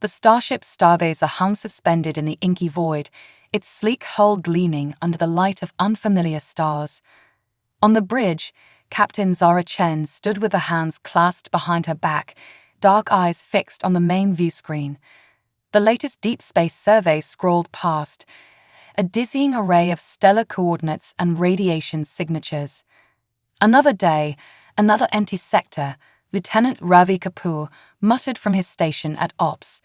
The starship's stargazer hung suspended in the inky void, its sleek hull gleaming under the light of unfamiliar stars. On the bridge, Captain Zara Chen stood with her hands clasped behind her back, dark eyes fixed on the main view screen. The latest deep space survey scrolled past, a dizzying array of stellar coordinates and radiation signatures. Another day, another empty sector, Lieutenant Ravi Kapoor muttered from his station at Ops.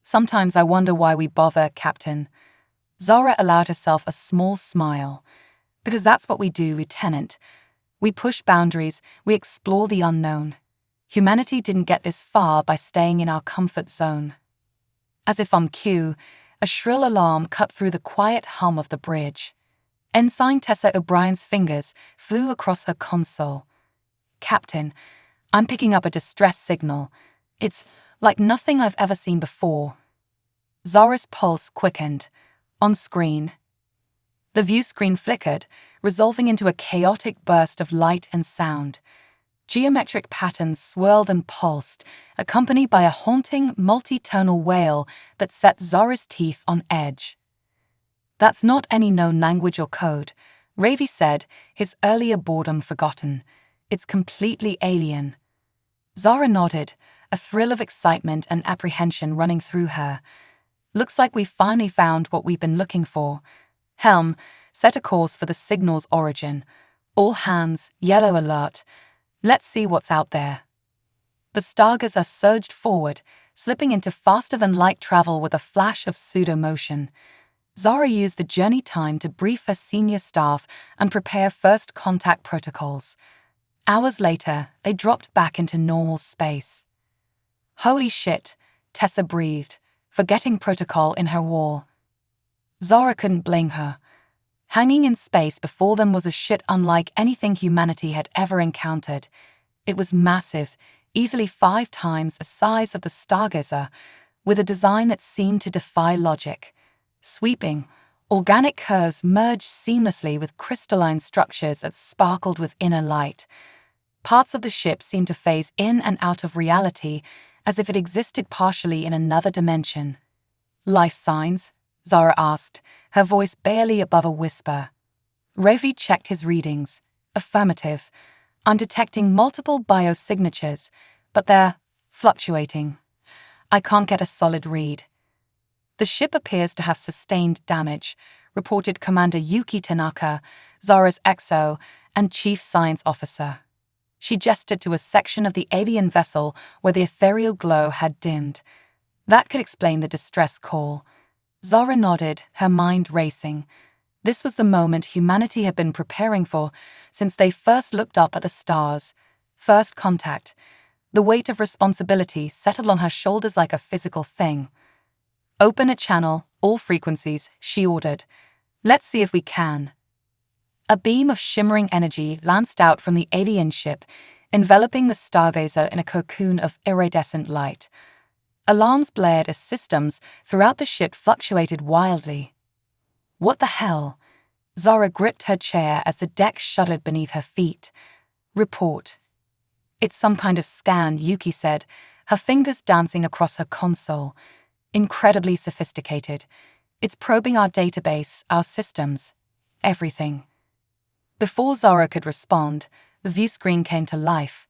"Sometimes I wonder why we bother, Captain." Zara allowed herself a small smile. "Because that's what we do, Lieutenant. We push boundaries, we explore the unknown. Humanity didn't get this far by staying in our comfort zone." As if on cue, a shrill alarm cut through the quiet hum of the bridge. Ensign Tessa O'Brien's fingers flew across her console. "Captain, I'm picking up a distress signal. It's like nothing I've ever seen before." Zara's pulse quickened. On screen. The view screen flickered, resolving into a chaotic burst of light and sound. Geometric patterns swirled and pulsed, accompanied by a haunting, multi-tonal wail that set Zara's teeth on edge. "That's not any known language or code," Ravi said, his earlier boredom forgotten. "It's completely alien." Zara nodded, a thrill of excitement and apprehension running through her. "Looks like we've finally found what we've been looking for. Helm, set a course for the signal's origin. All hands, yellow alert. Let's see what's out there." The stargazer surged forward, slipping into faster-than-light travel with a flash of pseudo-motion. Zara used the journey time to brief her senior staff and prepare first contact protocols. Hours later, they dropped back into normal space. "Holy shit," Tessa breathed, forgetting protocol in her war. Zara couldn't blame her. Hanging in space before them was a shit unlike anything humanity had ever encountered. It was massive, easily 5 times the size of the stargazer, with a design that seemed to defy logic. Sweeping, organic curves merged seamlessly with crystalline structures that sparkled with inner light. Parts of the ship seemed to phase in and out of reality, as if it existed partially in another dimension. "Life signs?" Zara asked, her voice barely above a whisper. Ravi checked his readings. "Affirmative. I'm detecting multiple biosignatures, but they're fluctuating. I can't get a solid read." "The ship appears to have sustained damage," reported Commander Yuki Tanaka, Zara's XO and Chief Science Officer. She gestured to a section of the alien vessel where the ethereal glow had dimmed. That could explain the distress call. Zara nodded, her mind racing. This was the moment humanity had been preparing for since they first looked up at the stars. First contact. The weight of responsibility settled on her shoulders like a physical thing. "Open a channel, all frequencies," she ordered. "Let's see if we can." A beam of shimmering energy lanced out from the alien ship, enveloping the stargazer in a cocoon of iridescent light. Alarms blared as systems throughout the ship fluctuated wildly. "What the hell?" Zara gripped her chair as the deck shuddered beneath her feet. "Report." "It's some kind of scan," Yuki said, her fingers dancing across her console. "Incredibly sophisticated. It's probing our database, our systems, everything." Before Zara could respond, the view screen came to life.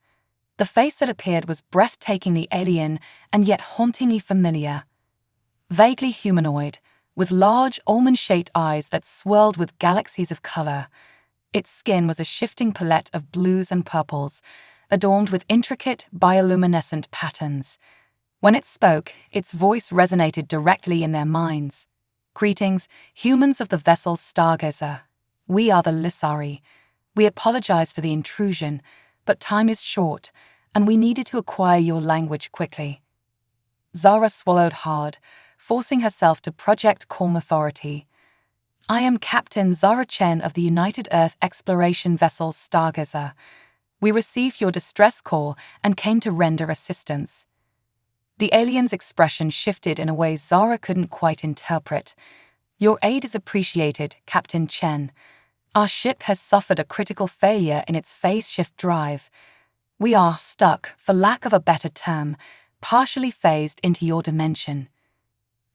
The face that appeared was breathtakingly alien and yet hauntingly familiar. Vaguely humanoid, with large, almond-shaped eyes that swirled with galaxies of color. Its skin was a shifting palette of blues and purples, adorned with intricate, bioluminescent patterns. When it spoke, its voice resonated directly in their minds. "Greetings, humans of the vessel Stargazer. We are the Lissari. We apologize for the intrusion, but time is short, and we needed to acquire your language quickly." Zara swallowed hard, forcing herself to project calm authority. "I am Captain Zara Chen of the United Earth exploration vessel Stargazer. We received your distress call and came to render assistance." The alien's expression shifted in a way Zara couldn't quite interpret. "Your aid is appreciated, Captain Chen. Our ship has suffered a critical failure in its phase shift drive. We are stuck, for lack of a better term, partially phased into your dimension.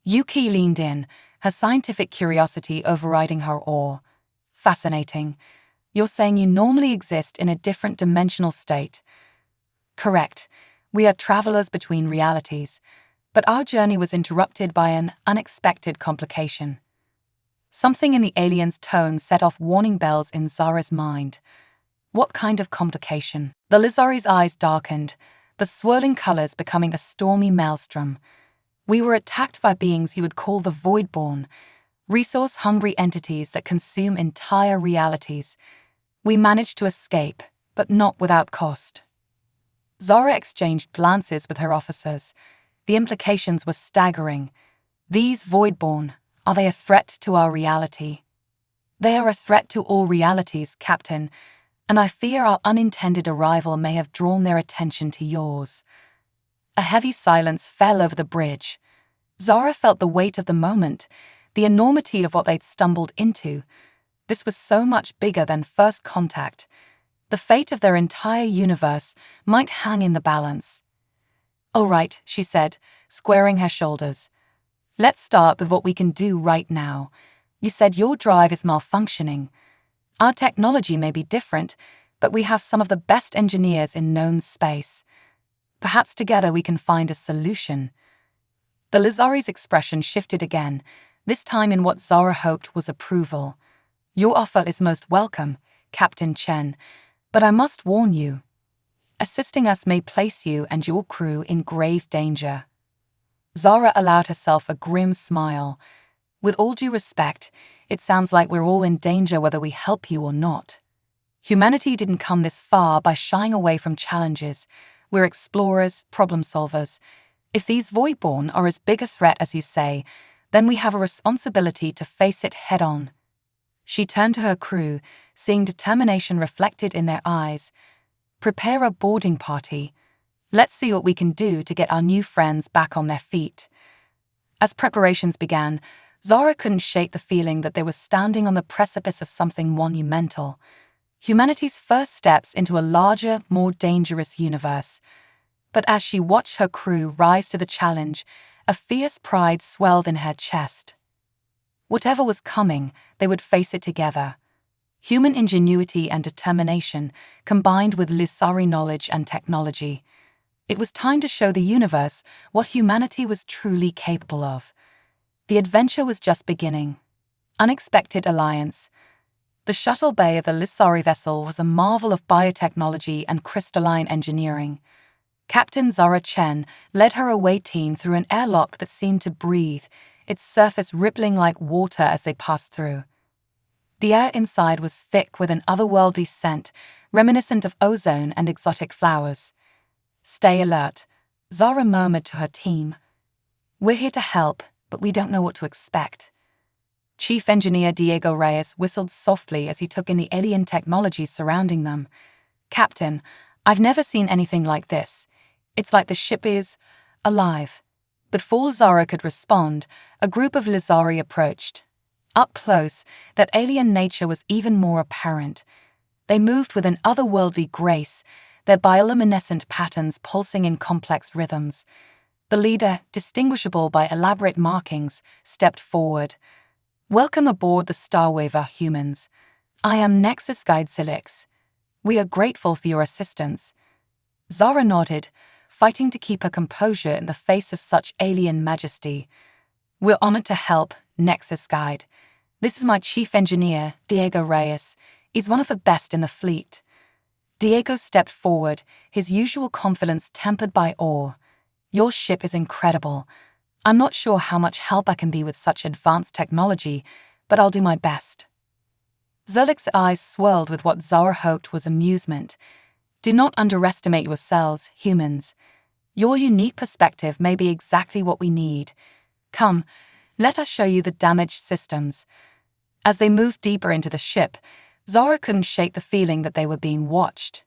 Yuki leaned in, her scientific curiosity overriding her awe. Fascinating. You're saying you normally exist in a different dimensional state. Correct. We are travelers between realities, but our journey was interrupted by an unexpected complication. Something in the alien's tone set off warning bells in Zara's mind. What kind of complication? The Lizari's eyes darkened, the swirling colors becoming a stormy maelstrom. We were attacked by beings you would call the Voidborn, resource-hungry entities that consume entire realities. We managed to escape, but not without cost. Zara exchanged glances with her officers. The implications were staggering. These Voidborn, are they a threat to our reality? They are a threat to all realities, Captain, and I fear our unintended arrival may have drawn their attention to yours. A heavy silence fell over the bridge. Zara felt the weight of the moment, the enormity of what they'd stumbled into. This was so much bigger than first contact. The fate of their entire universe might hang in the balance. "All right," she said, squaring her shoulders. "Let's start with what we can do right now. You said your drive is malfunctioning. Our technology may be different, but we have some of the best engineers in known space. Perhaps together we can find a solution." The Lizari's expression shifted again, this time in what Zara hoped was approval. "Your offer is most welcome, Captain Chen, but I must warn you. Assisting us may place you and your crew in grave danger." Zara allowed herself a grim smile. "With all due respect, it sounds like we're all in danger whether we help you or not. Humanity didn't come this far by shying away from challenges. We're explorers, problem solvers. If these Voidborn are as big a threat as you say, then we have a responsibility to face it head-on." She turned to her crew, seeing determination reflected in their eyes. "Prepare a boarding party. Let's see what we can do to get our new friends back on their feet." As preparations began, Zara couldn't shake the feeling that they were standing on the precipice of something monumental. Humanity's first steps into a larger, more dangerous universe. But as she watched her crew rise to the challenge, a fierce pride swelled in her chest. Whatever was coming, they would face it together. Human ingenuity and determination combined with Lizari knowledge and technology. It was time to show the universe what humanity was truly capable of. The adventure was just beginning. Unexpected alliance. The shuttle bay of the Lizari vessel was a marvel of biotechnology and crystalline engineering. Captain Zara Chen led her away team through an airlock that seemed to breathe, its surface rippling like water as they passed through. The air inside was thick with an otherworldly scent, reminiscent of ozone and exotic flowers. "Stay alert," Zara murmured to her team. "We're here to help, but we don't know what to expect." Chief Engineer Diego Reyes whistled softly as he took in the alien technology surrounding them. "Captain, I've never seen anything like this. It's like the ship is alive." Before Zara could respond, a group of Lizari approached. Up close, that alien nature was even more apparent. They moved with an otherworldly grace, their bioluminescent patterns pulsing in complex rhythms. The leader, distinguishable by elaborate markings, stepped forward. "Welcome aboard the Starwaver, humans. I am Nexus Guide Silix. We are grateful for your assistance." Zara nodded, fighting to keep her composure in the face of such alien majesty. "We're honored to help, Nexus Guide. This is my chief engineer, Diego Reyes. He's one of the best in the fleet." Diego stepped forward, his usual confidence tempered by awe. "Your ship is incredible. I'm not sure how much help I can be with such advanced technology, but I'll do my best." Zerlik's eyes swirled with what Zara hoped was amusement. "Do not underestimate yourselves, humans. Your unique perspective may be exactly what we need. Come, let us show you the damaged systems." As they moved deeper into the ship, Zara couldn't shake the feeling that they were being watched.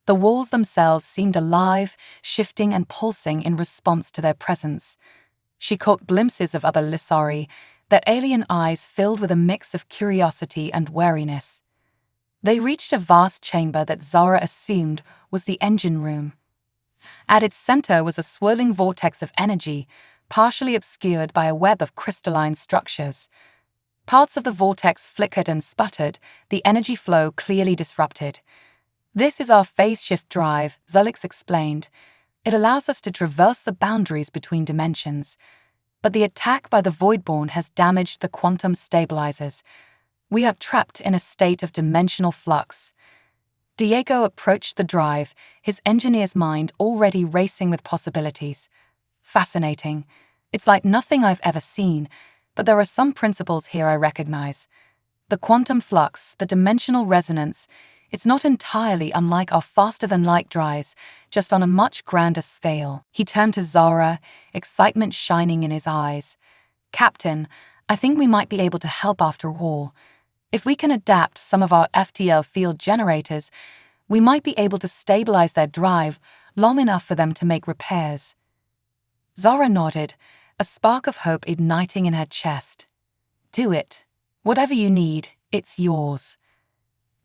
The walls themselves seemed alive, shifting and pulsing in response to their presence. She caught glimpses of other Lizari, their alien eyes filled with a mix of curiosity and wariness. They reached a vast chamber that Zara assumed was the engine room. At its center was a swirling vortex of energy, partially obscured by a web of crystalline structures. Parts of the vortex flickered and sputtered, the energy flow clearly disrupted. "This is our phase shift drive," Zulix explained. "It allows us to traverse the boundaries between dimensions. But the attack by the Voidborn has damaged the quantum stabilizers. We are trapped in a state of dimensional flux." Diego approached the drive, his engineer's mind already racing with possibilities. "Fascinating. It's like nothing I've ever seen, but there are some principles here I recognize. The quantum flux, the dimensional resonance, it's not entirely unlike our faster-than-light drives, just on a much grander scale." He turned to Zara, excitement shining in his eyes. "Captain, I think we might be able to help after all. If we can adapt some of our FTL field generators, we might be able to stabilize their drive long enough for them to make repairs." Zara nodded, a spark of hope igniting in her chest. "Do it. Whatever you need, it's yours."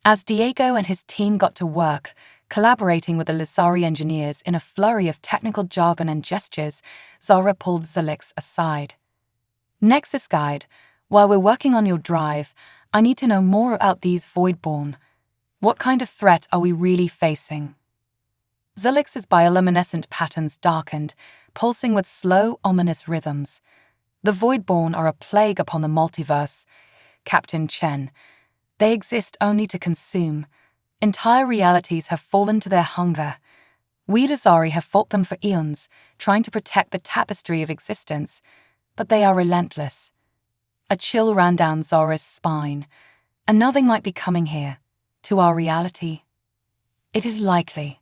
As Diego and his team got to work, collaborating with the Lizari engineers in a flurry of technical jargon and gestures, Zara pulled Zulix aside. "Nexus Guide, while we're working on your drive, I need to know more about these Voidborn. What kind of threat are we really facing?" Zulix's bioluminescent patterns darkened, pulsing with slow, ominous rhythms. "The Voidborn are a plague upon the multiverse, Captain Chen. They exist only to consume. Entire realities have fallen to their hunger. We Lizari have fought them for eons, trying to protect the tapestry of existence, but they are relentless." A chill ran down Zara's spine. "And nothing might be coming here, to our reality." "It is likely.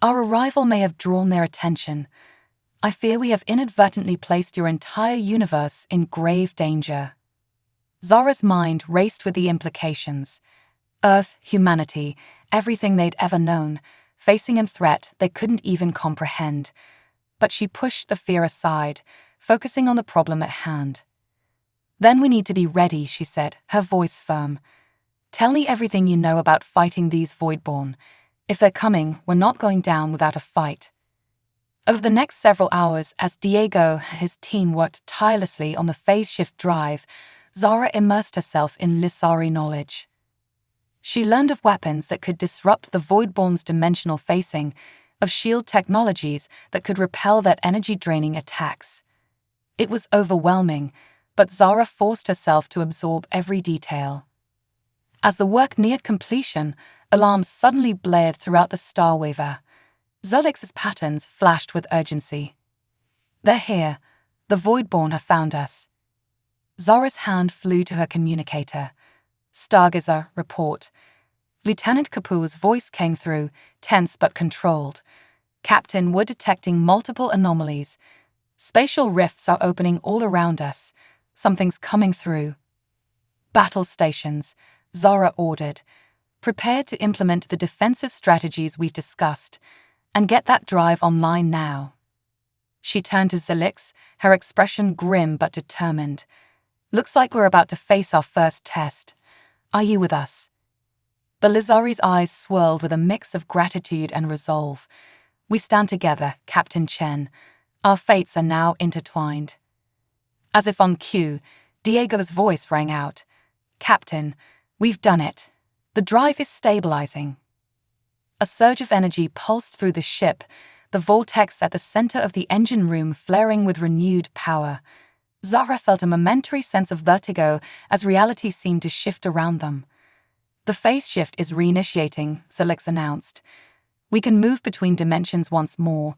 Our arrival may have drawn their attention. I fear we have inadvertently placed your entire universe in grave danger." Zara's mind raced with the implications. Earth, humanity, everything they'd ever known, facing a threat they couldn't even comprehend. But she pushed the fear aside, focusing on the problem at hand. "Then we need to be ready," she said, her voice firm. "Tell me everything you know about fighting these Voidborn. If they're coming, we're not going down without a fight." Over the next several hours, as Diego and his team worked tirelessly on the phase shift drive, Zara immersed herself in Lizari knowledge. She learned of weapons that could disrupt the Voidborn's dimensional facing, of shield technologies that could repel their energy-draining attacks. It was overwhelming, but Zara forced herself to absorb every detail. As the work neared completion, alarms suddenly blared throughout the Starwaver. Zulix's patterns flashed with urgency. "They're here. The Voidborn have found us." Zara's hand flew to her communicator. "Stargazer, report." Lieutenant Kapoor's voice came through, tense but controlled. "Captain, we're detecting multiple anomalies. Spatial rifts are opening all around us. Something's coming through." "Battle stations," Zara ordered. "Prepare to implement the defensive strategies we've discussed, and get that drive online now." She turned to Zulix, her expression grim but determined. "Looks like we're about to face our first test. Are you with us?" The Lizari's eyes swirled with a mix of gratitude and resolve. "We stand together, Captain Chen. Our fates are now intertwined." As if on cue, Diego's voice rang out. "Captain, we've done it. The drive is stabilizing." A surge of energy pulsed through the ship, the vortex at the center of the engine room flaring with renewed power. Zara felt a momentary sense of vertigo as reality seemed to shift around them. "The phase shift is reinitiating," Zulix announced. "We can move between dimensions once more,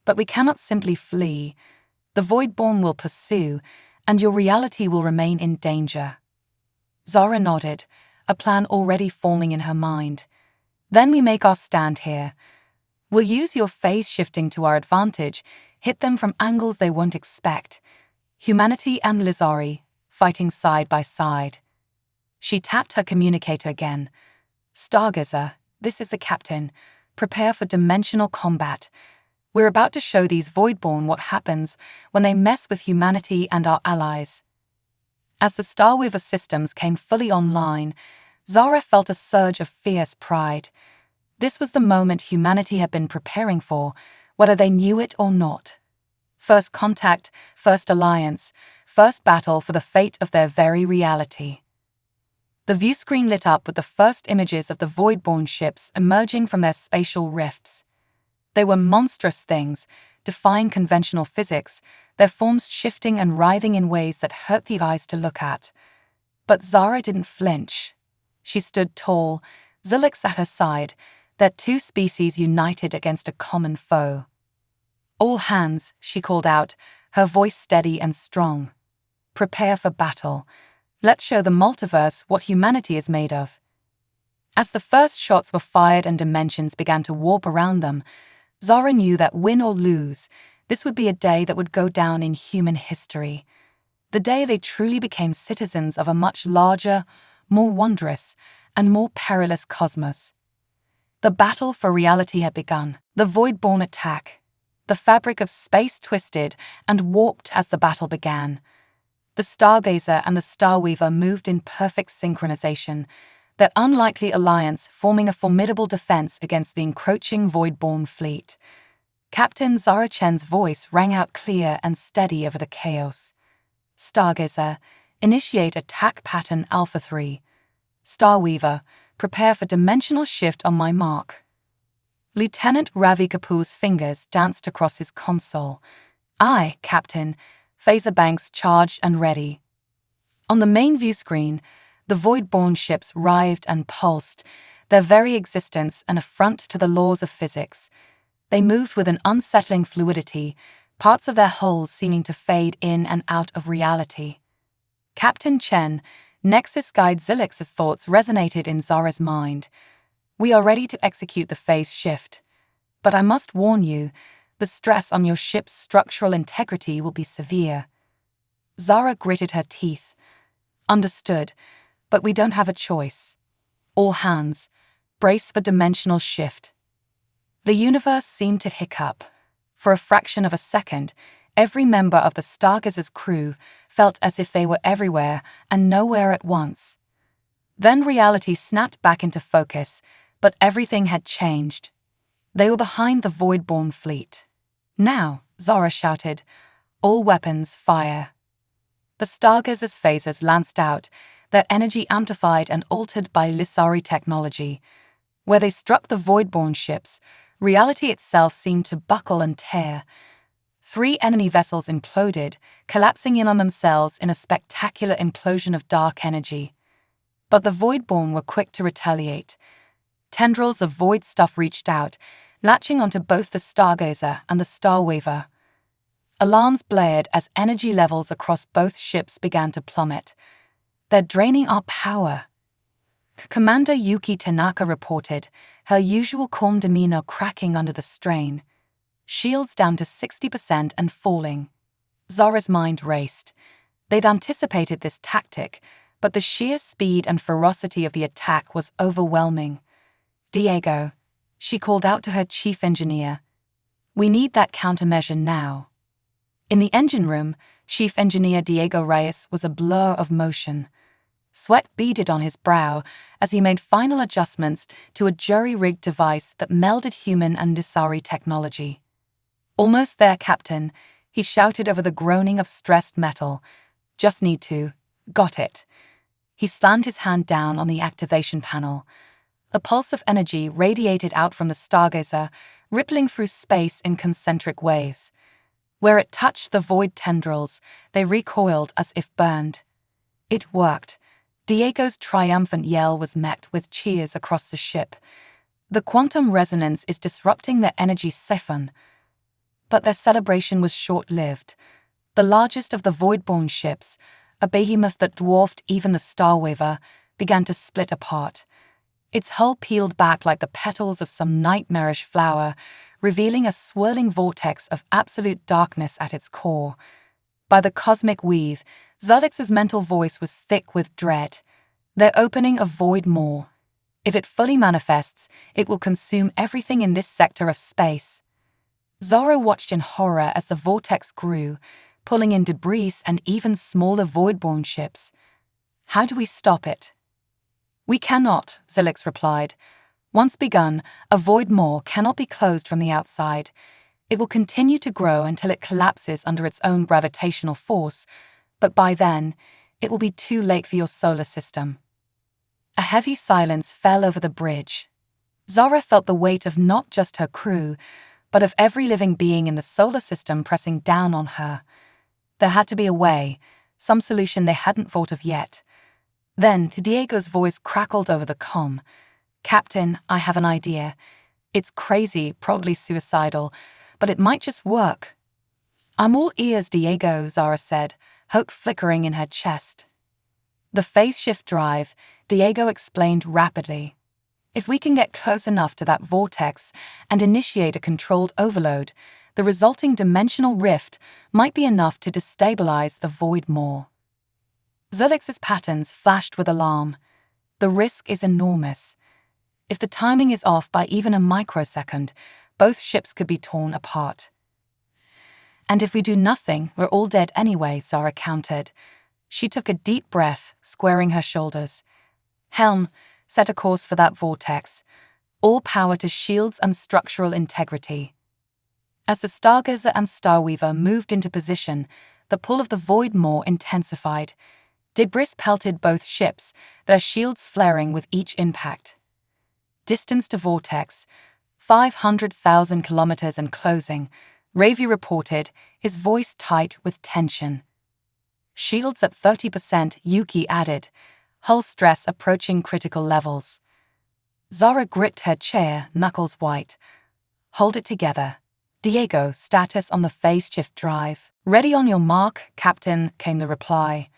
but we cannot simply flee. The Voidborn will pursue, and your reality will remain in danger." Zara nodded, a plan already forming in her mind. "Then we make our stand here. We'll use your phase shifting to our advantage, hit them from angles they won't expect. Humanity and Lizari, fighting side by side." She tapped her communicator again. "Stargazer, this is the captain. Prepare for dimensional combat. We're about to show these Voidborn what happens when they mess with humanity and our allies." As the Starweaver systems came fully online, Zara felt a surge of fierce pride. This was the moment humanity had been preparing for, whether they knew it or not. First contact, first alliance, first battle for the fate of their very reality. The view screen lit up with the first images of the void-born ships emerging from their spatial rifts. They were monstrous things, defying conventional physics, their forms shifting and writhing in ways that hurt the eyes to look at. But Zara didn't flinch. She stood tall, Zilix at her side, their two species united against a common foe. "All hands," she called out, her voice steady and strong. "Prepare for battle. Let's show the multiverse what humanity is made of." As the first shots were fired and dimensions began to warp around them, Zara knew that win or lose, this would be a day that would go down in human history. The day they truly became citizens of a much larger, more wondrous, and more perilous cosmos. The battle for reality had begun. The void-born attack. The fabric of space twisted and warped as the battle began. The Stargazer and the Starweaver moved in perfect synchronization, their unlikely alliance forming a formidable defense against the encroaching void-born fleet. Captain Zara Chen's voice rang out clear and steady over the chaos. "Stargazer, initiate attack pattern Alpha 3. Starweaver, prepare for dimensional shift on my mark." Lieutenant Ravi Kapoor's fingers danced across his console. "Aye, Captain." Phaser banks charged and ready. On the main view screen, the void-born ships writhed and pulsed, their very existence an affront to the laws of physics. They moved with an unsettling fluidity, parts of their hulls seeming to fade in and out of reality. Captain Chen, Nexus Guide Zilix's thoughts resonated in Zara's mind. "We are ready to execute the phase shift. But I must warn you, the stress on your ship's structural integrity will be severe." Zara gritted her teeth. "Understood, but we don't have a choice. All hands, brace for dimensional shift." The universe seemed to hiccup. For a fraction of a second, every member of the Stargazer's crew felt as if they were everywhere and nowhere at once. Then reality snapped back into focus, but everything had changed. They were behind the void-born fleet. "Now," Zara shouted, "all weapons fire." The Stargazer's phasers lanced out, their energy amplified and altered by Lissari technology. Where they struck the void-born ships, reality itself seemed to buckle and tear. 3 enemy vessels imploded, collapsing in on themselves in a spectacular implosion of dark energy. But the void-born were quick to retaliate. Tendrils of void stuff reached out, latching onto both the Stargazer and the Starweaver. Alarms blared as energy levels across both ships began to plummet. "They're draining our power." Commander Yuki Tanaka reported, her usual calm demeanor cracking under the strain. "Shields down to 60% and falling." Zara's mind raced. They'd anticipated this tactic, but the sheer speed and ferocity of the attack was overwhelming. "Diego," she called out to her chief engineer, "we need that countermeasure now." In the engine room, Chief Engineer Diego Reyes was a blur of motion. Sweat beaded on his brow as he made final adjustments to a jury-rigged device that melded human and Lissari technology. "Almost there, Captain," he shouted over the groaning of stressed metal. "Just need to. Got it." He slammed his hand down on the activation panel. A pulse of energy radiated out from the Stargazer, rippling through space in concentric waves. Where it touched the void tendrils, they recoiled as if burned. It worked. Diego's triumphant yell was met with cheers across the ship. The quantum resonance is disrupting their energy siphon. But their celebration was short-lived. The largest of the void-born ships, a behemoth that dwarfed even the Starweaver, began to split apart. Its hull peeled back like the petals of some nightmarish flower, revealing a swirling vortex of absolute darkness at its core. By the cosmic weave, Zodix's mental voice was thick with dread. "They're opening a void maw. If it fully manifests, it will consume everything in this sector of space." Zara watched in horror as the vortex grew, pulling in debris and even smaller void-born ships. "How do we stop it?" "We cannot," Zilix replied. "Once begun, a void maw cannot be closed from the outside. It will continue to grow until it collapses under its own gravitational force, but by then, it will be too late for your solar system. A heavy silence fell over the bridge. Zara felt the weight of not just her crew, but of every living being in the solar system pressing down on her. There had to be a way, some solution they hadn't thought of yet. Then Diego's voice crackled over the comm. "Captain, I have an idea. It's crazy, probably suicidal, but it might just work." "I'm all ears, Diego," Zara said, hope flickering in her chest. "The phase shift drive," Diego explained rapidly. "If we can get close enough to that vortex and initiate a controlled overload, the resulting dimensional rift might be enough to destabilize the void more." Zulix's patterns flashed with alarm. "The risk is enormous. If the timing is off by even a microsecond, both ships could be torn apart." "And if we do nothing, we're all dead anyway," Zara countered. She took a deep breath, squaring her shoulders. "Helm, set a course for that vortex. All power to shields and structural integrity." As the Stargazer and Starweaver moved into position, the pull of the void more intensified. Debris pelted both ships, their shields flaring with each impact. "Distance to vortex, 500,000 kilometers and closing," Ravi reported, his voice tight with tension. "Shields at 30%, Yuki added, hull stress approaching critical levels." Zara gripped her chair, knuckles white. "Hold it together. Diego, status on the phase shift drive." "Ready on your mark, Captain," came the reply.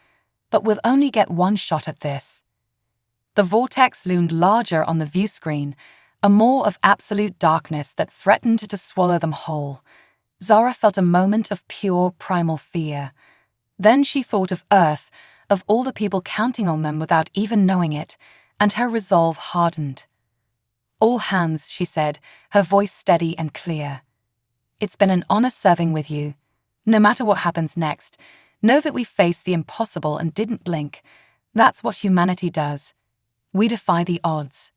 "But we'll only get one shot at this." The vortex loomed larger on the view screen, a maw of absolute darkness that threatened to swallow them whole. Zara felt a moment of pure primal fear. Then she thought of Earth, of all the people counting on them without even knowing it, and her resolve hardened. "All hands," she said, her voice steady and clear. "It's been an honor serving with you. No matter what happens next, know that we faced the impossible and didn't blink. That's what humanity does. We defy the odds."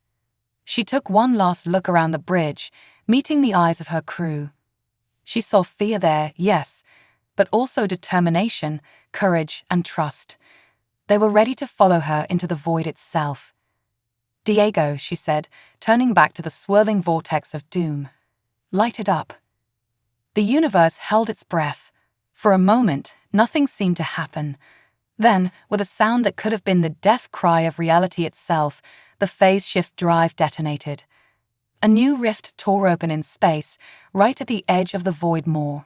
She took one last look around the bridge, meeting the eyes of her crew. She saw fear there, yes, but also determination, courage, and trust. They were ready to follow her into the void itself. "Diego," she said, turning back to the swirling vortex of doom. "Light it up." The universe held its breath. For a moment, nothing seemed to happen. Then, with a sound that could have been the death cry of reality itself, the phase shift drive detonated. A new rift tore open in space, right at the edge of the void maw.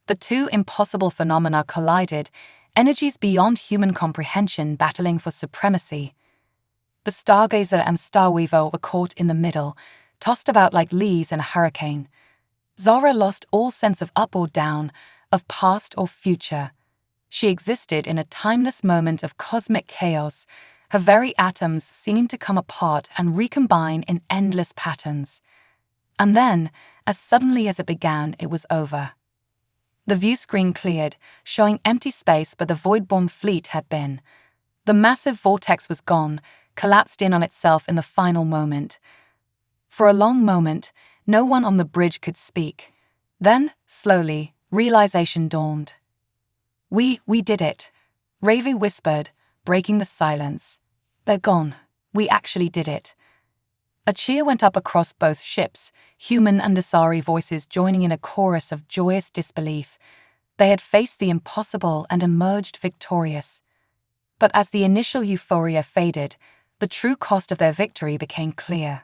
The two impossible phenomena collided, energies beyond human comprehension battling for supremacy. The Stargazer and Starweaver were caught in the middle, tossed about like leaves in a hurricane. Zara lost all sense of up or down, of past or future. She existed in a timeless moment of cosmic chaos, her very atoms seeming to come apart and recombine in endless patterns. And then, as suddenly as it began, it was over. The view screen cleared, showing empty space where the void-born fleet had been. The massive vortex was gone, collapsed in on itself in the final moment. For a long moment, no one on the bridge could speak. Then, slowly, realization dawned. We did it," Ravi whispered, breaking the silence. "They're gone. We actually did it." A cheer went up across both ships, human and Asari voices joining in a chorus of joyous disbelief. They had faced the impossible and emerged victorious. But as the initial euphoria faded, the true cost of their victory became clear.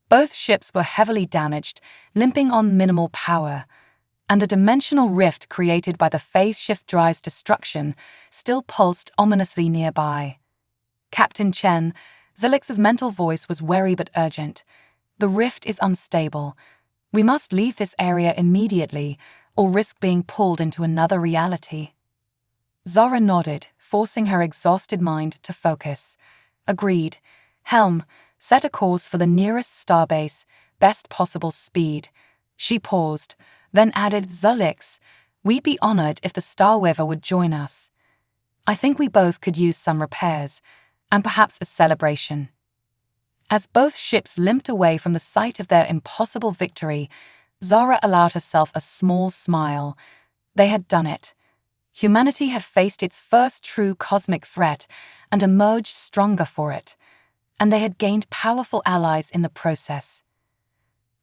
Both ships were heavily damaged, limping on minimal power, and the dimensional rift created by the phase shift drive's destruction still pulsed ominously nearby. "Captain Chen," Zulix's mental voice was wary but urgent. "The rift is unstable. We must leave this area immediately, or risk being pulled into another reality." Zara nodded, forcing her exhausted mind to focus. "Agreed. Helm, set a course for the nearest starbase, best possible speed." She paused, then added, "Zulix, we'd be honored if the Starweaver would join us. I think we both could use some repairs, and perhaps a celebration." As both ships limped away from the site of their impossible victory, Zara allowed herself a small smile. They had done it. Humanity had faced its first true cosmic threat and emerged stronger for it, and they had gained powerful allies in the process.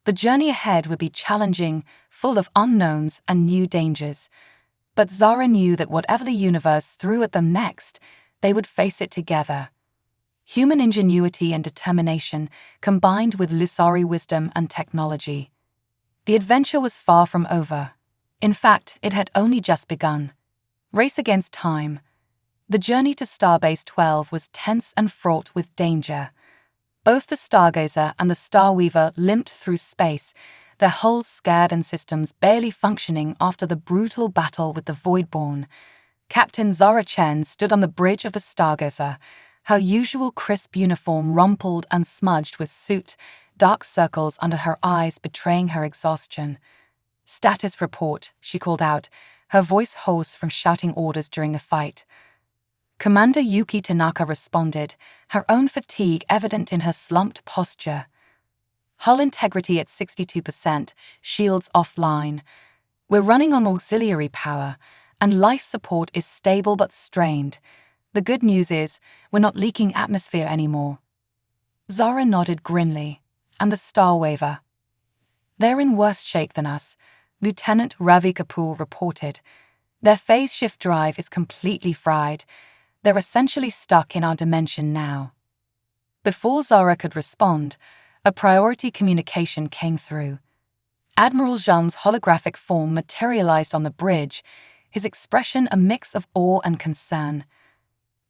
The journey ahead would be challenging, full of unknowns and new dangers, but Zara knew that whatever the universe threw at them next, they would face it together. Human ingenuity and determination combined with Lissari wisdom and technology. The adventure was far from over. In fact, it had only just begun. Race against time. The journey to Starbase 12 was tense and fraught with danger. Both the Stargazer and the Starweaver limped through space, their hulls scared and systems barely functioning after the brutal battle with the Voidborn. Captain Zara Chen stood on the bridge of the Stargazer, her usual crisp uniform rumpled and smudged with soot, dark circles under her eyes betraying her exhaustion. "Status report," she called out, her voice hoarse from shouting orders during the fight. Commander Yuki Tanaka responded, her own fatigue evident in her slumped posture. "Hull integrity at 62%, shields offline. We're running on auxiliary power, and life support is stable but strained. The good news is, we're not leaking atmosphere anymore." Zara nodded grimly, and the Starweaver. "They're in worse shape than us," Lieutenant Ravi Kapoor reported. "Their phase shift drive is completely fried. They're essentially stuck in our dimension now." Before Zara could respond, a priority communication came through. Admiral Zhang's holographic form materialized on the bridge, his expression a mix of awe and concern.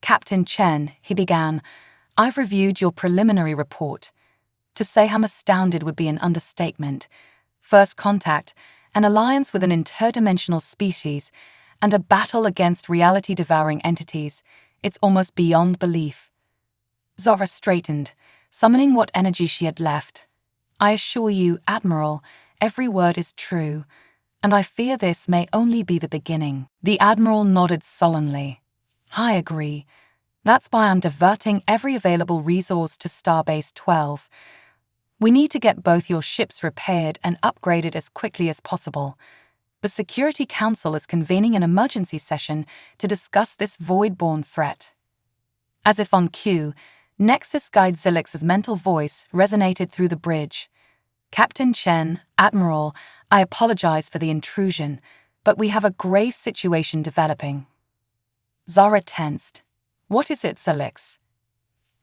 "Captain Chen," he began, "I've reviewed your preliminary report. To say I'm astounded would be an understatement. First contact, an alliance with an interdimensional species, and a battle against reality-devouring entities. It's almost beyond belief." Zara straightened, summoning what energy she had left. "I assure you, Admiral, every word is true, and I fear this may only be the beginning." The Admiral nodded sullenly. "I agree. That's why I'm diverting every available resource to Starbase 12. We need to get both your ships repaired and upgraded as quickly as possible. The Security Council is convening an emergency session to discuss this Voidborn threat." As if on cue, Nexus Guide Zilix's mental voice resonated through the bridge. "Captain Chen, Admiral, I apologize for the intrusion, but we have a grave situation developing." Zara tensed. "What is it, Zilix?"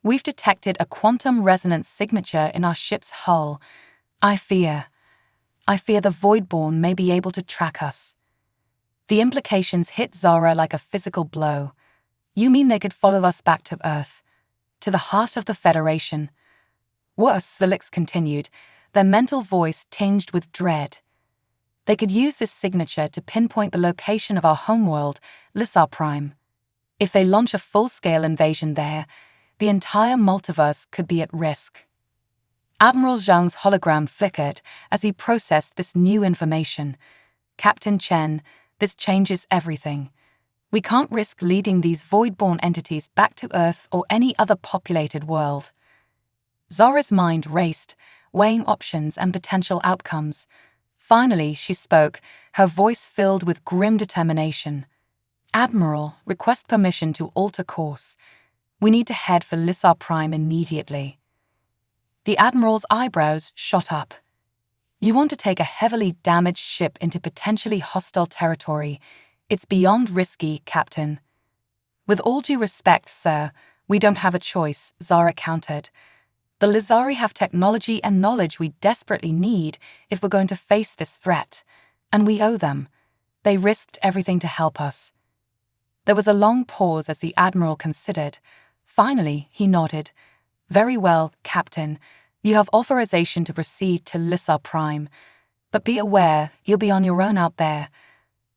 "We've detected a quantum resonance signature in our ship's hull. I fear the Voidborn may be able to track us." The implications hit Zara like a physical blow. "You mean they could follow us back to Earth? To the heart of the Federation?" "Worse," Zilix continued, their mental voice tinged with dread. "They could use this signature to pinpoint the location of our homeworld, Lissar Prime. If they launch a full-scale invasion there, the entire multiverse could be at risk." Admiral Zhang's hologram flickered as he processed this new information. "Captain Chen, this changes everything. We can't risk leading these void-born entities back to Earth or any other populated world." Zara's mind raced, weighing options and potential outcomes. Finally, she spoke, her voice filled with grim determination. "Admiral, request permission to alter course. We need to head for Lissar Prime immediately." The Admiral's eyebrows shot up. "You want to take a heavily damaged ship into potentially hostile territory. It's beyond risky, Captain." "With all due respect, sir, we don't have a choice," Zara countered. "The Lissari have technology and knowledge we desperately need if we're going to face this threat, and we owe them. They risked everything to help us." There was a long pause as the Admiral considered. Finally, he nodded. "Very well, Captain. You have authorization to proceed to Lissar Prime. But be aware, you'll be on your own out there.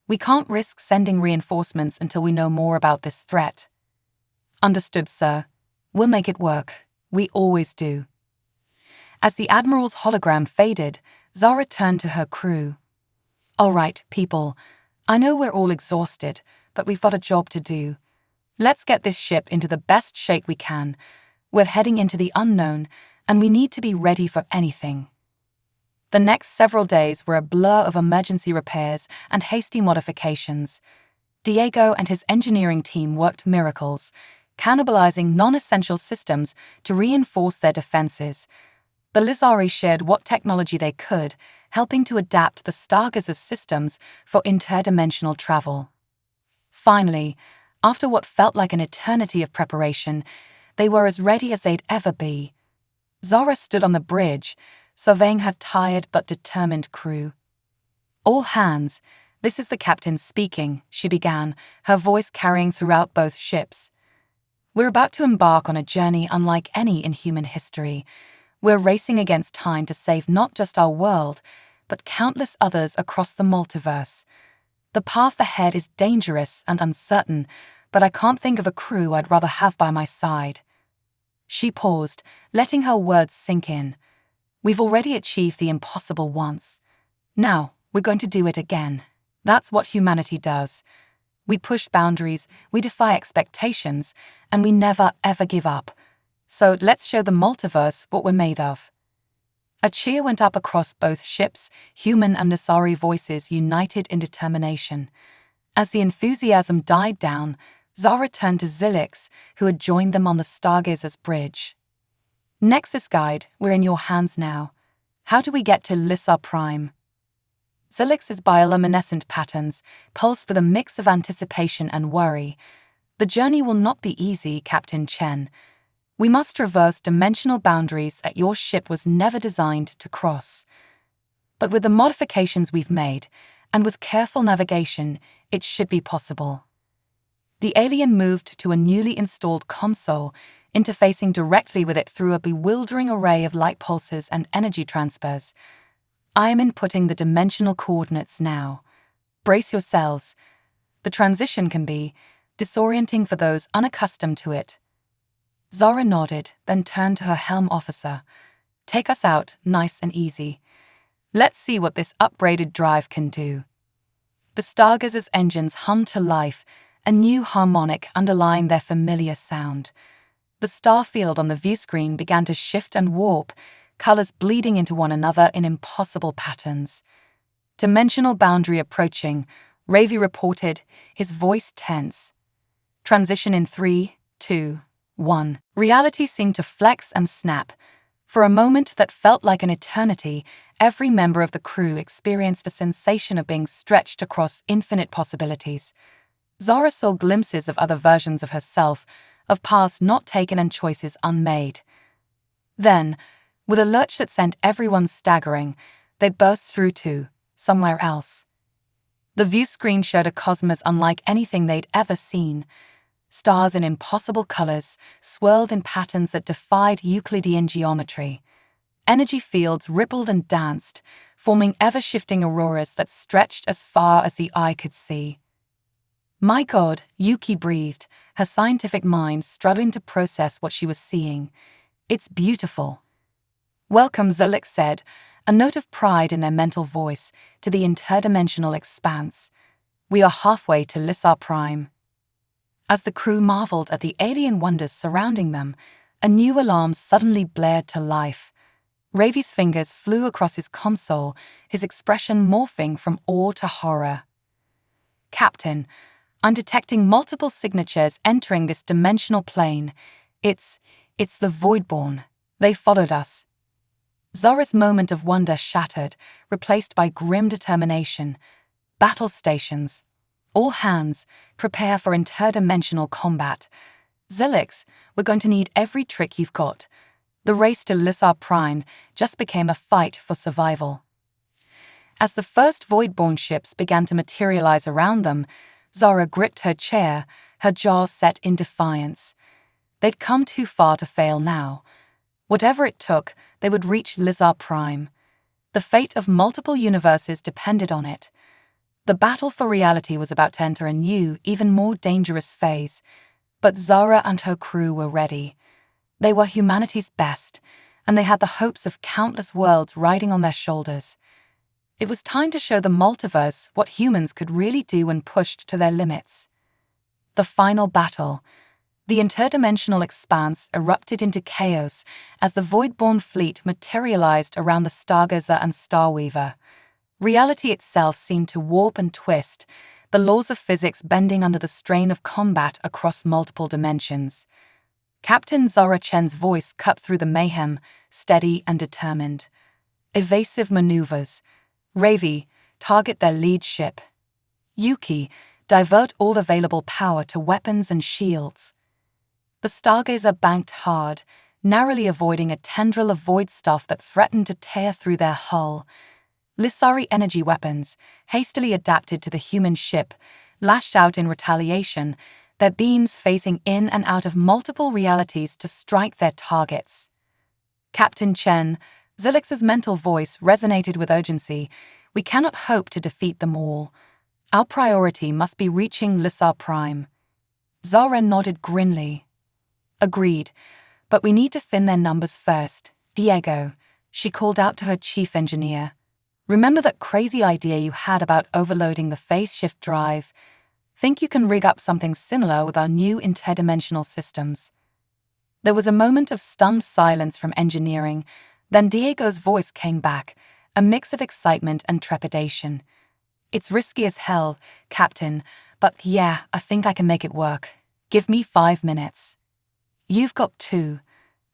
We can't risk sending reinforcements until we know more about this threat." "Understood, sir. We'll make it work. We always do." As the Admiral's hologram faded, Zara turned to her crew. "All right, people. I know we're all exhausted, but we've got a job to do. Let's get this ship into the best shape we can. We're heading into the unknown, and we need to be ready for anything." The next several days were a blur of emergency repairs and hasty modifications. Diego and his engineering team worked miracles, cannibalizing non-essential systems to reinforce their defenses. The Lizari shared what technology they could, helping to adapt the Stargazer's systems for interdimensional travel. Finally, after what felt like an eternity of preparation, they were as ready as they'd ever be. Zara stood on the bridge, surveying her tired but determined crew. "All hands, this is the captain speaking," she began, her voice carrying throughout both ships. "We're about to embark on a journey unlike any in human history. We're racing against time to save not just our world, but countless others across the multiverse. The path ahead is dangerous and uncertain, but I can't think of a crew I'd rather have by my side." She paused, letting her words sink in. "We've already achieved the impossible once. Now, we're going to do it again. That's what humanity does. We push boundaries, we defy expectations, and we never ever give up. So let's show the multiverse what we're made of." A cheer went up across both ships, human and Lizari voices united in determination. As the enthusiasm died down, Zara turned to Zilix, who had joined them on the Stargazer's bridge. "Nexus Guide, we're in your hands now. How do we get to Lissar Prime?" Zilix's bioluminescent patterns pulsed with a mix of anticipation and worry. "The journey will not be easy, Captain Chen. We must traverse dimensional boundaries that your ship was never designed to cross. But with the modifications we've made, and with careful navigation, it should be possible." The alien moved to a newly installed console, interfacing directly with it through a bewildering array of light pulses and energy transfers. "I am inputting the dimensional coordinates now. Brace yourselves. The transition can be disorienting for those unaccustomed to it." Zara nodded, then turned to her helm officer. "Take us out, nice and easy. Let's see what this upgraded drive can do." The Stargazer's engines hummed to life, a new harmonic underlying their familiar sound. The star field on the viewscreen began to shift and warp, colors bleeding into one another in impossible patterns. "Dimensional boundary approaching," Ravi reported, his voice tense. "Transition in 3, 2, 1. Reality seemed to flex and snap. For a moment that felt like an eternity, every member of the crew experienced a sensation of being stretched across infinite possibilities. Zara saw glimpses of other versions of herself, of paths not taken and choices unmade. Then, with a lurch that sent everyone staggering, they burst through to somewhere else. The view screen showed a cosmos unlike anything they'd ever seen. Stars in impossible colors, swirled in patterns that defied Euclidean geometry. Energy fields rippled and danced, forming ever-shifting auroras that stretched as far as the eye could see. "My God," Yuki breathed, her scientific mind struggling to process what she was seeing. "It's beautiful." "Welcome," Zilix said, a note of pride in their mental voice, "to the interdimensional expanse. We are halfway to Lissar Prime." As the crew marveled at the alien wonders surrounding them, a new alarm suddenly blared to life. Ravi's fingers flew across his console, his expression morphing from awe to horror. "Captain, I'm detecting multiple signatures entering this dimensional plane. It's the Voidborn. They followed us." Zora's moment of wonder shattered, replaced by grim determination. "Battle stations. All hands, prepare for interdimensional combat. Zilix, we're going to need every trick you've got." The race to Lissar Prime just became a fight for survival. As the first Voidborn ships began to materialize around them, Zara gripped her chair, her jaw set in defiance. They'd come too far to fail now. Whatever it took, they would reach Lissar Prime. The fate of multiple universes depended on it. The battle for reality was about to enter a new, even more dangerous phase. But Zara and her crew were ready. They were humanity's best, and they had the hopes of countless worlds riding on their shoulders. It was time to show the multiverse what humans could really do when pushed to their limits. The final battle. The interdimensional expanse erupted into chaos as the Voidborn fleet materialized around the Stargazer and Starweaver. Reality itself seemed to warp and twist, the laws of physics bending under the strain of combat across multiple dimensions. Captain Zara Chen's voice cut through the mayhem, steady and determined. Evasive maneuvers. Ravi, target their lead ship. Yuki, divert all available power to weapons and shields. The Stargazer banked hard, narrowly avoiding a tendril of void stuff that threatened to tear through their hull. Lissari energy weapons, hastily adapted to the human ship, lashed out in retaliation, their beams phasing in and out of multiple realities to strike their targets. Captain Chen, Zilix's mental voice resonated with urgency. We cannot hope to defeat them all. Our priority must be reaching Lissar Prime. Zara nodded grimly. Agreed, but we need to thin their numbers first. Diego, she called out to her chief engineer. Remember that crazy idea you had about overloading the phase shift drive? Think you can rig up something similar with our new interdimensional systems? There was a moment of stunned silence from engineering, then Diego's voice came back, a mix of excitement and trepidation. It's risky as hell, Captain, but yeah, I think I can make it work. Give me 5 minutes. You've got 2,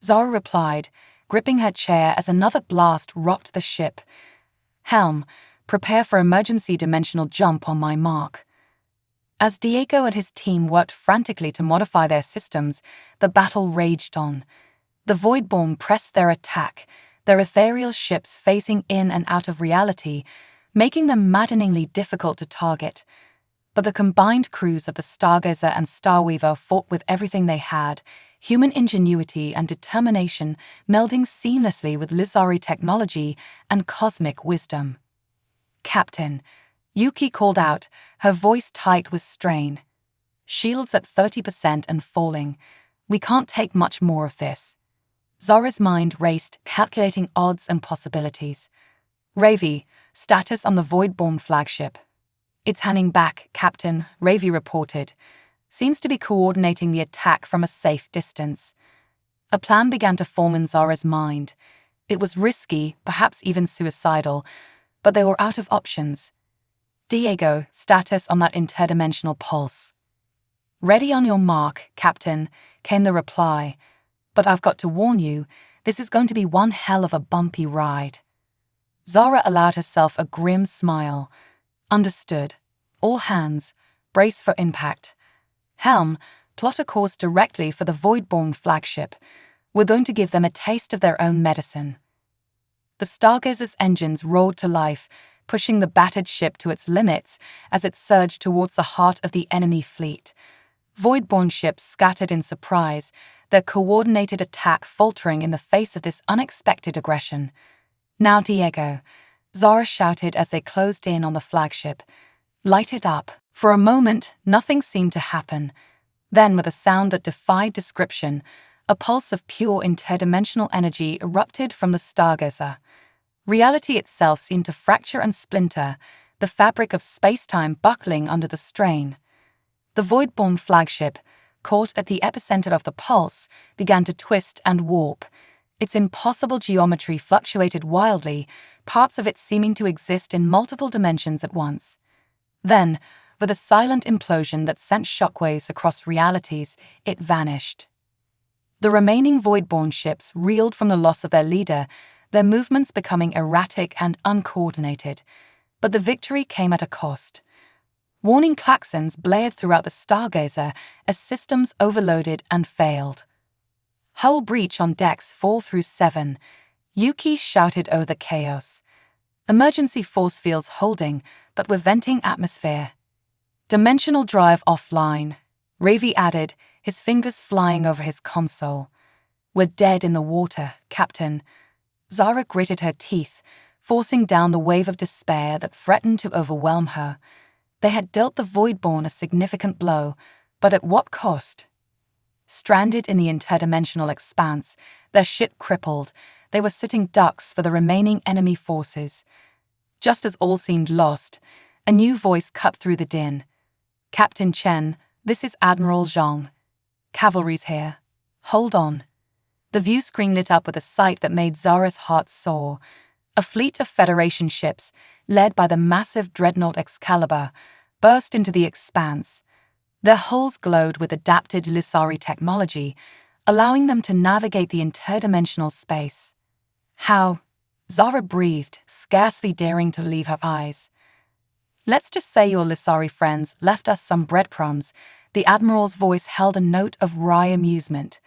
Zara replied, gripping her chair as another blast rocked the ship. Helm, prepare for emergency dimensional jump on my mark. As Diego and his team worked frantically to modify their systems, the battle raged on. The Voidborn pressed their attack, their ethereal ships phasing in and out of reality, making them maddeningly difficult to target. But the combined crews of the Stargazer and Starweaver fought with everything they had, human ingenuity and determination melding seamlessly with Lissari technology and cosmic wisdom. Captain, Yuki called out, her voice tight with strain. Shields at 30% and falling. We can't take much more of this. Zara's mind raced, calculating odds and possibilities. Ravi, status on the Voidborn flagship. It's hanging back, Captain, Ravi reported. Seems to be coordinating the attack from a safe distance. A plan began to form in Zara's mind. It was risky, perhaps even suicidal, but they were out of options. Diego, status on that interdimensional pulse. Ready on your mark, Captain, came the reply. But I've got to warn you, this is going to be one hell of a bumpy ride. Zara allowed herself a grim smile. Understood. All hands, brace for impact. Helm, plot a course directly for the Voidborn flagship. We're going to give them a taste of their own medicine. The Stargazer's engines roared to life, pushing the battered ship to its limits as it surged towards the heart of the enemy fleet. Voidborn ships scattered in surprise, their coordinated attack faltering in the face of this unexpected aggression. Now, Diego, Zara shouted as they closed in on the flagship. Light it up. For a moment, nothing seemed to happen. Then, with a sound that defied description, a pulse of pure interdimensional energy erupted from the Stargazer. Reality itself seemed to fracture and splinter, the fabric of space-time buckling under the strain. The Voidborn flagship, caught at the epicenter of the pulse, began to twist and warp. Its impossible geometry fluctuated wildly, parts of it seeming to exist in multiple dimensions at once. Then, with a silent implosion that sent shockwaves across realities, it vanished. The remaining Voidborn ships reeled from the loss of their leader, their movements becoming erratic and uncoordinated. But the victory came at a cost. Warning klaxons blared throughout the Stargazer as systems overloaded and failed. Hull breach on decks 4 through 7. Yuki shouted over the chaos. Emergency force fields holding, but we're venting atmosphere. Dimensional drive offline. Ravi added, his fingers flying over his console. We're dead in the water, Captain. Zara gritted her teeth, forcing down the wave of despair that threatened to overwhelm her. They had dealt the Voidborn a significant blow, but at what cost? Stranded in the interdimensional expanse, their ship crippled, they were sitting ducks for the remaining enemy forces. Just as all seemed lost, a new voice cut through the din. Captain Chen, this is Admiral Zhang. Cavalry's here. Hold on. The view screen lit up with a sight that made Zara's heart soar. A fleet of Federation ships, led by the massive dreadnought Excalibur, burst into the expanse. Their hulls glowed with adapted Lissari technology, allowing them to navigate the interdimensional space. How? Zara breathed, scarcely daring to leave her eyes. Let's just say your Lissari friends left us some breadcrumbs. The Admiral's voice held a note of wry amusement.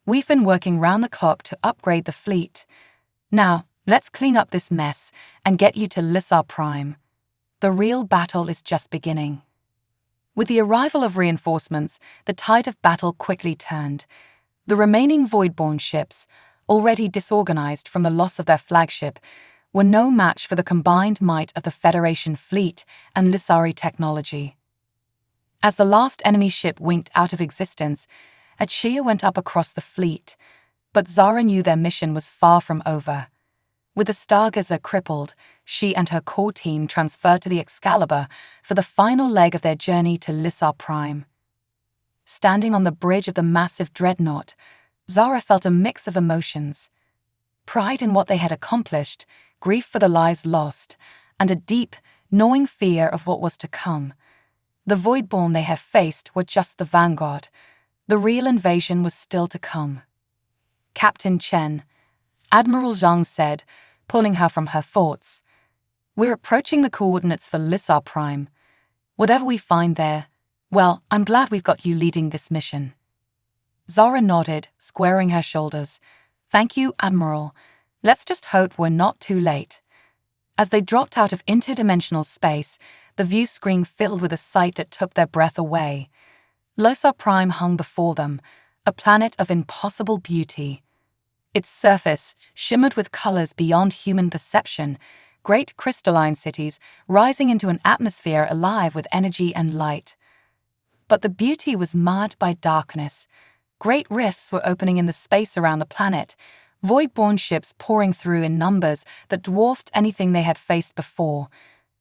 We've been working round the clock to upgrade the fleet. Now, let's clean up this mess and get you to Lissar Prime. The real battle is just beginning. With the arrival of reinforcements, the tide of battle quickly turned. The remaining Voidborn ships, already disorganized from the loss of their flagship, were no match for the combined might of the Federation fleet and Lissari technology. As the last enemy ship winked out of existence, a cheer went up across the fleet, but Zara knew their mission was far from over. With the Stargazer crippled, she and her core team transferred to the Excalibur for the final leg of their journey to Lissar Prime. Standing on the bridge of the massive dreadnought, Zara felt a mix of emotions. Pride in what they had accomplished, grief for the lives lost, and a deep, gnawing fear of what was to come. The Voidborn they had faced were just the vanguard. The real invasion was still to come. Captain Chen, Admiral Zhang said, pulling her from her thoughts. We're approaching the coordinates for Lissar Prime. Whatever we find there, well, I'm glad we've got you leading this mission. Zara nodded, squaring her shoulders. Thank you, Admiral. Let's just hope we're not too late. As they dropped out of interdimensional space, the view screen filled with a sight that took their breath away. Lissar Prime hung before them, a planet of impossible beauty. Its surface shimmered with colors beyond human perception, great crystalline cities rising into an atmosphere alive with energy and light. But the beauty was marred by darkness. Great rifts were opening in the space around the planet, Voidborn ships pouring through in numbers that dwarfed anything they had faced before.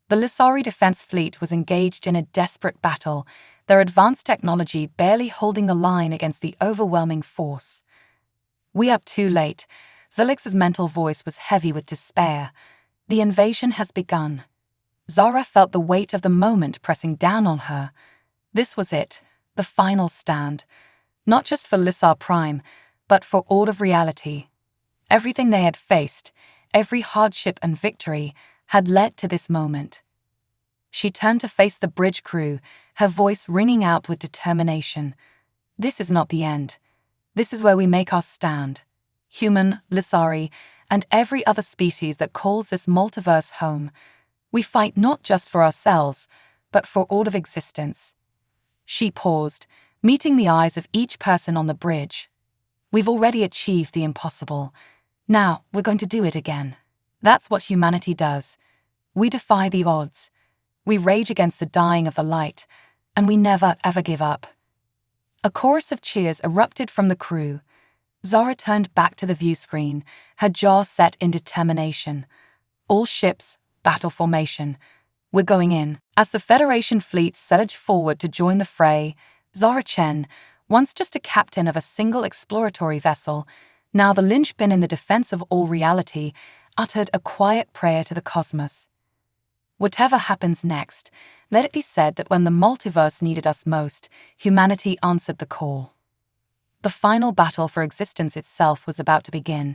The Lissari defense fleet was engaged in a desperate battle, their advanced technology barely holding the line against the overwhelming force. We are too late. Zelix's mental voice was heavy with despair. The invasion has begun. Zara felt the weight of the moment pressing down on her. This was it, the final stand. Not just for Lissar Prime, but for all of reality. Everything they had faced, every hardship and victory, had led to this moment. She turned to face the bridge crew, her voice ringing out with determination. This is not the end. This is where we make our stand. Human, Lissari, and every other species that calls this multiverse home. We fight not just for ourselves, but for all of existence. She paused, meeting the eyes of each person on the bridge. We've already achieved the impossible. Now we're going to do it again. That's what humanity does. We defy the odds. We rage against the dying of the light, and we never ever give up. A chorus of cheers erupted from the crew. Zara turned back to the view screen, her jaw set in determination. All ships, battle formation. We're going in. As the Federation fleet surged forward to join the fray, Zara Chen, once just a captain of a single exploratory vessel, now the linchpin in the defense of all reality, uttered a quiet prayer to the cosmos. Whatever happens next, let it be said that when the multiverse needed us most, humanity answered the call. The final battle for existence itself was about to begin.